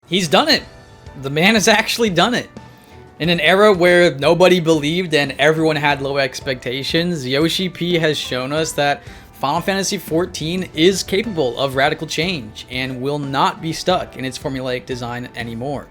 He's done it. The man has actually done it. In an era where nobody believed and everyone had low expectations, Yoshi P has shown us that Final Fantasy XIV is capable of radical change and will not be stuck in its formulaic design anymore.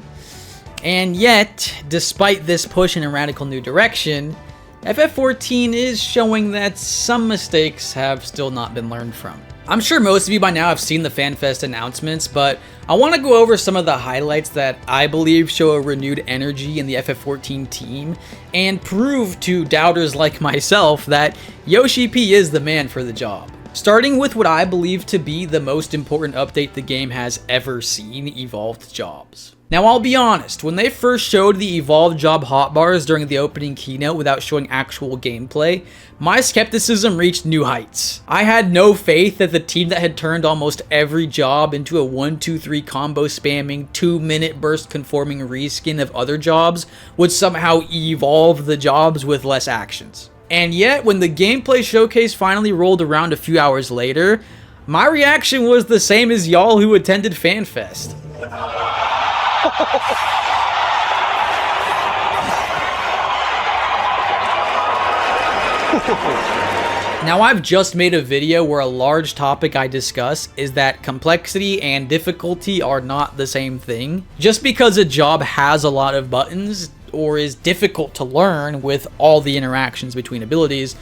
And yet, despite this push in a radical new direction, FF14 is showing that some mistakes have still not been learned from. I'm sure most of you by now have seen the FanFest announcements, but I want to go over some of the highlights that I believe show a renewed energy in the FF14 team and prove to doubters like myself that Yoshi P is the man for the job. Starting with what I believe to be the most important update the game has ever seen, Evolved Jobs. Now, I'll be honest, when they first showed the Evolved Job hotbars during the opening keynote without showing actual gameplay, my skepticism reached new heights. I had no faith that the team that had turned almost every job into a 1-2-3 combo spamming 2-minute burst conforming reskin of other jobs would somehow evolve the jobs with less actions. And yet, when the gameplay showcase finally rolled around a few hours later, my reaction was the same as y'all who attended FanFest. Now, I've just made a video where a large topic I discuss is that complexity and difficulty are not the same thing. Just because a job has a lot of buttons or is difficult to learn with all the interactions between abilities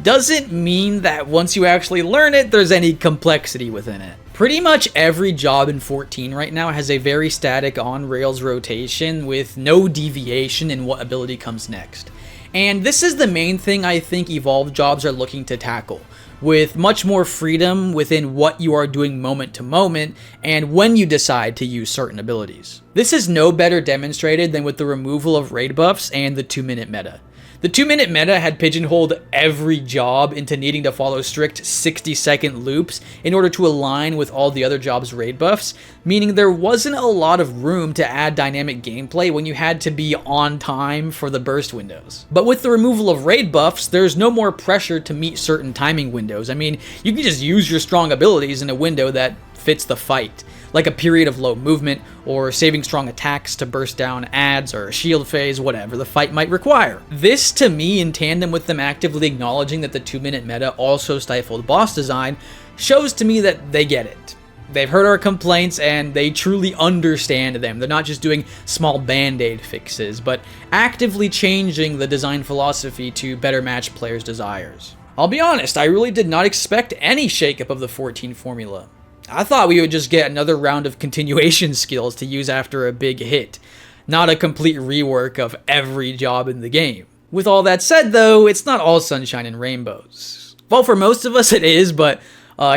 doesn't mean that once you actually learn it, there's any complexity within it. Pretty much every job in 14 right now has a very static on-rails rotation with no deviation in what ability comes next. And this is the main thing I think Evolved Jobs are looking to tackle, with much more freedom within what you are doing moment to moment and when you decide to use certain abilities. This is no better demonstrated than with the removal of raid buffs and the 2-minute meta. The 2-minute meta had pigeonholed every job into needing to follow strict 60-second loops in order to align with all the other jobs' raid buffs, meaning there wasn't a lot of room to add dynamic gameplay when you had to be on time for the burst windows. But with the removal of raid buffs, there's no more pressure to meet certain timing windows. I mean, you can just use your strong abilities in a window that fits the fight, like a period of low movement, or saving strong attacks to burst down adds, or a shield phase, whatever the fight might require. This, to me, in tandem with them actively acknowledging that the 2-minute meta also stifled boss design, shows to me that they get it. They've heard our complaints, and they truly understand them. They're not just doing small band-aid fixes, but actively changing the design philosophy to better match players' desires. I'll be honest, I really did not expect any shakeup of the 14 formula. I thought we would just get another round of continuation skills to use after a big hit, not a complete rework of every job in the game. With all that said though, it's not all sunshine and rainbows. Well, for most of us it is, but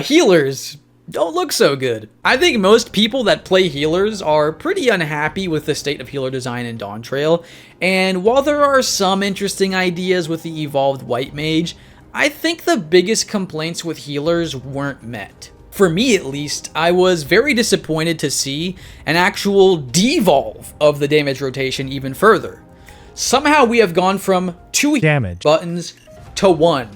healers don't look so good. I think most people that play healers are pretty unhappy with the state of healer design in Dawntrail, and while there are some interesting ideas with the evolved White Mage, I think the biggest complaints with healers weren't met. For me at least, I was very disappointed to see an actual devolve of the damage rotation even further. Somehow we have gone from 2 damage buttons to 1.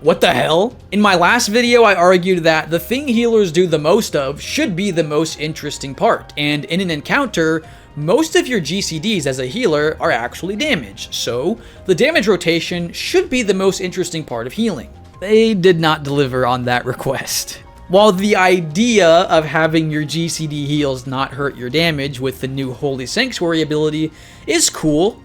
What the hell? In my last video, I argued that the thing healers do the most of should be the most interesting part, and in an encounter, most of your GCDs as a healer are actually damage, so the damage rotation should be the most interesting part of healing. They did not deliver on that request. While the idea of having your GCD heals not hurt your damage with the new Holy Sanctuary ability is cool,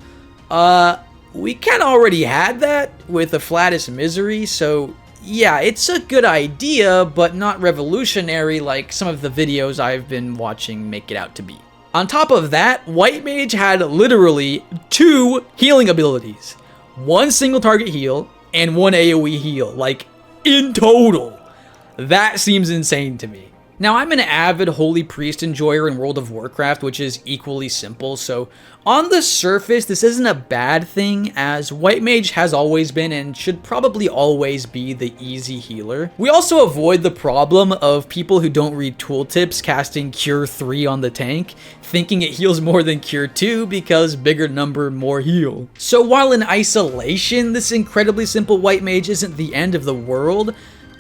we kinda already had that with the Flatus Misery, so yeah, it's a good idea, but not revolutionary like some of the videos I've been watching make it out to be. On top of that, White Mage had literally 2 healing abilities. 1 single target heal, and 1 AoE heal, like, in total. That seems insane to me. Now, I'm an avid Holy Priest enjoyer in World of Warcraft, which is equally simple, so on the surface, this isn't a bad thing, as White Mage has always been and should probably always be the easy healer. We also avoid the problem of people who don't read tooltips casting Cure 3 on the tank, thinking it heals more than Cure 2 because bigger number, more heal. So while in isolation, this incredibly simple White Mage isn't the end of the world,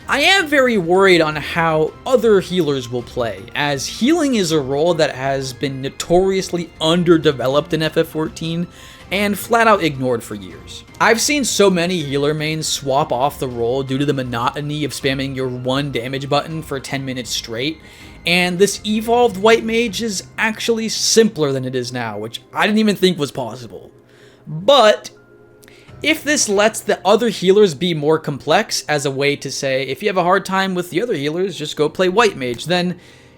I am very worried on how other healers will play, as healing is a role that has been notoriously underdeveloped in FF14 and flat out ignored for years. I've seen so many healer mains swap off the role due to the monotony of spamming your one damage button for 10 minutes straight, and this evolved white mage is actually simpler than it is now, which I didn't even think was possible. But if this lets the other healers be more complex as a way to say, if you have a hard time with the other healers, just go play white mage, then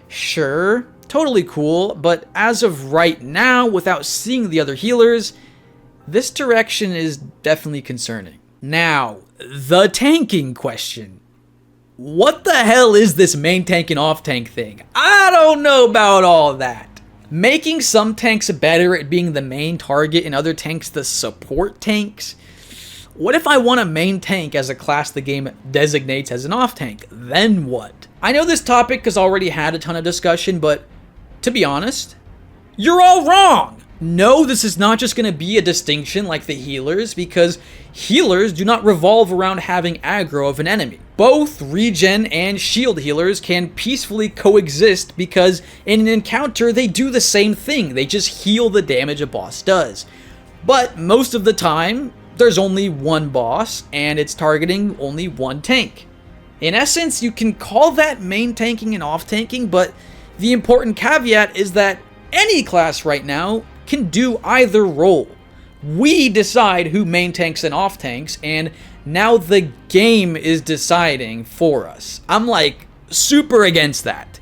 sure, totally cool, but as of right now, without seeing the other healers, this direction is definitely concerning. Now, the tanking question. What the hell is this main tank and off tank thing? I don't know about all that. Making some tanks better at being the main target and other tanks the support tanks? What if I want a main tank as a class the game designates as an off tank? Then what? I know this topic has already had a ton of discussion, but to be honest, you're all wrong! No, this is not just going to be a distinction like the healers, because healers do not revolve around having aggro of an enemy. Both regen and shield healers can peacefully coexist because in an encounter they do the same thing, they just heal the damage a boss does. But most of the time, there's only one boss, and it's targeting only one tank. In essence, you can call that main tanking and off tanking, but the important caveat is that any class right now can do either role. We decide who main tanks and off tanks, and now the game is deciding for us. I'm like super against that.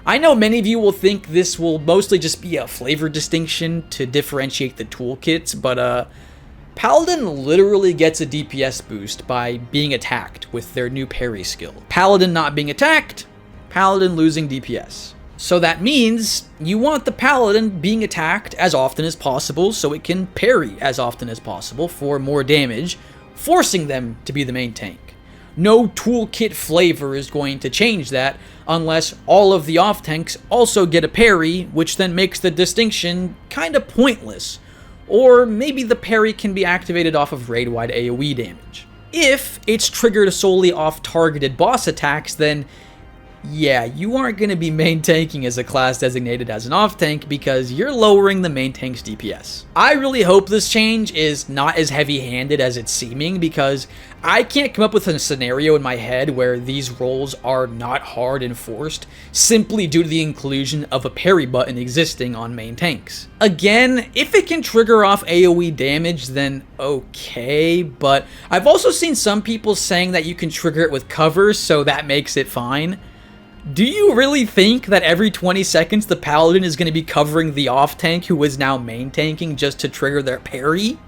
I know many of you will think this will mostly just be a flavor distinction to differentiate the toolkits, but Paladin literally gets a DPS boost by being attacked with their new parry skill. Paladin not being attacked, Paladin losing DPS. So that means you want the Paladin being attacked as often as possible so it can parry as often as possible for more damage, forcing them to be the main tank. No toolkit flavor is going to change that unless all of the off tanks also get a parry, which then makes the distinction kinda pointless. Or maybe the parry can be activated off of raid-wide AoE damage. If it's triggered solely off targeted boss attacks, then yeah, you aren't going to be main tanking as a class designated as an off tank because you're lowering the main tank's DPS. I really hope this change is not as heavy-handed as it's seeming because I can't come up with a scenario in my head where these roles are not hard enforced simply due to the inclusion of a parry button existing on main tanks. Again, if it can trigger off AoE damage, then okay, but I've also seen some people saying that you can trigger it with cover, so that makes it fine. Do you really think that every 20 seconds the Paladin is going to be covering the off tank who is now main tanking just to trigger their parry?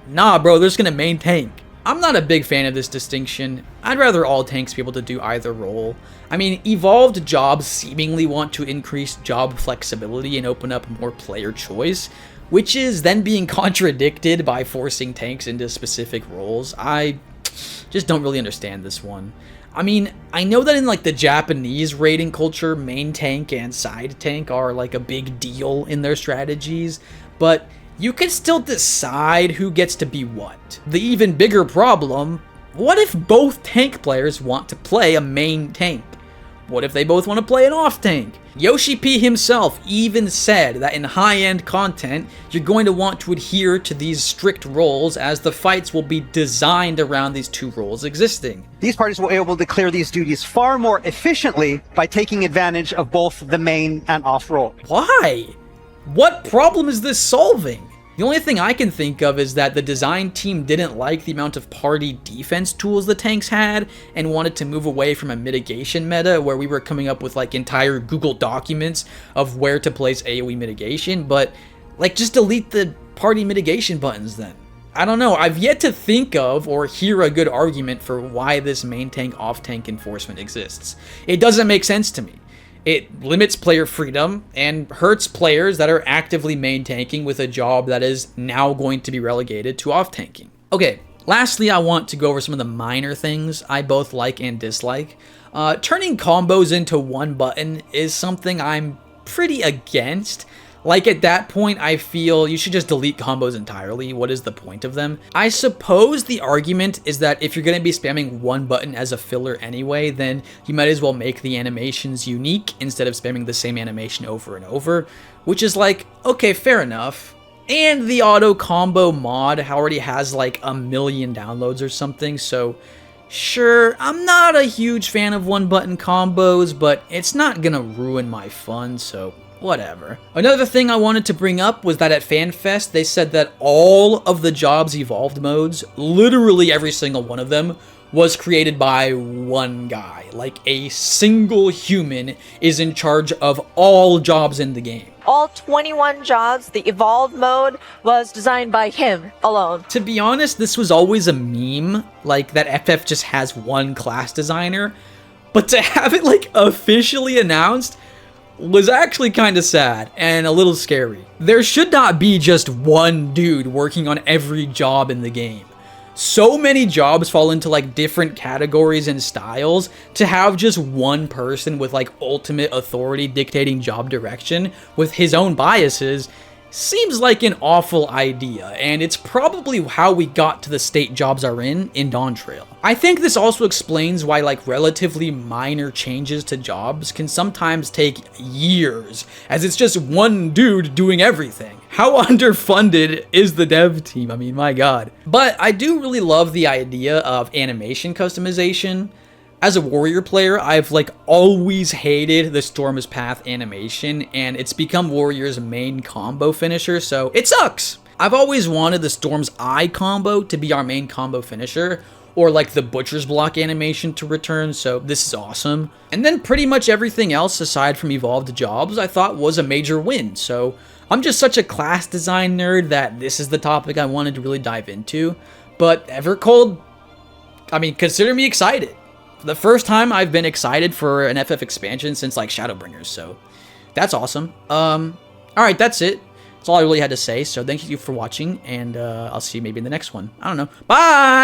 Nah, bro, they're just going to main tank. I'm not a big fan of this distinction. I'd rather all tanks be able to do either role. I mean, evolved jobs seemingly want to increase job flexibility and open up more player choice, which is then being contradicted by forcing tanks into specific roles. I just don't really understand this one. I mean, I know that in like the Japanese raiding culture, main tank and side tank are like a big deal in their strategies, but you can still decide who gets to be what. The even bigger problem, what if both tank players want to play a main tank? What if they both want to play an off tank? Yoshi P himself even said that in high-end content, you're going to want to adhere to these strict roles as the fights will be designed around these two roles existing. These parties will be able to clear these duties far more efficiently by taking advantage of both the main and off role. Why? What problem is this solving? The only thing I can think of is that the design team didn't like the amount of party defense tools the tanks had and wanted to move away from a mitigation meta where we were coming up with like entire Google documents of where to place AoE mitigation, but like just delete the party mitigation buttons then. I don't know, I've yet to think of or hear a good argument for why this main tank off tank enforcement exists. It doesn't make sense to me. It limits player freedom and hurts players that are actively main tanking with a job that is now going to be relegated to off tanking. Okay, lastly, I want to go over some of the minor things I both like and dislike. Turning combos into one button is something I'm pretty against. Like, at that point, I feel you should just delete combos entirely. What is the point of them? I suppose the argument is that if you're going to be spamming one button as a filler anyway, then you might as well make the animations unique instead of spamming the same animation over and over, which is like, okay, fair enough. And the auto combo mod already has like 1 million downloads or something, so sure, I'm not a huge fan of one button combos, but it's not gonna ruin my fun, so whatever. Another thing I wanted to bring up was that at FanFest, they said that all of the Jobs Evolved modes, literally every single one of them, was created by one guy. Like, a single human is in charge of all jobs in the game. All 21 jobs, the evolved mode, was designed by him alone. To be honest, this was always a meme, like that FF just has one class designer, but to have it like officially announced was actually kind of sad and a little scary. There should not be just one dude working on every job in the game. So many jobs fall into like different categories and styles. To have just one person with like ultimate authority dictating job direction with his own biases seems like an awful idea, and it's probably how we got to the state jobs are in Dawntrail. I think this also explains why like relatively minor changes to jobs can sometimes take years, as it's just one dude doing everything. How underfunded is the dev team? I mean, my god. But I do really love the idea of animation customization. As a warrior player, I've like always hated the Storm's Path animation, and it's become warrior's main combo finisher, so it sucks. I've always wanted the Storm's Eye combo to be our main combo finisher, or like the Butcher's Block animation to return, so this is awesome. And then pretty much everything else aside from evolved jobs I thought was a major win, so I'm just such a class design nerd that this is the topic I wanted to really dive into. But Evercold, I mean, consider me excited. The first time I've been excited for an FF expansion since like Shadowbringers, so that's awesome. Alright, that's it. That's all I really had to say, so thank you for watching, and I'll see you maybe in the next one. I don't know. Bye!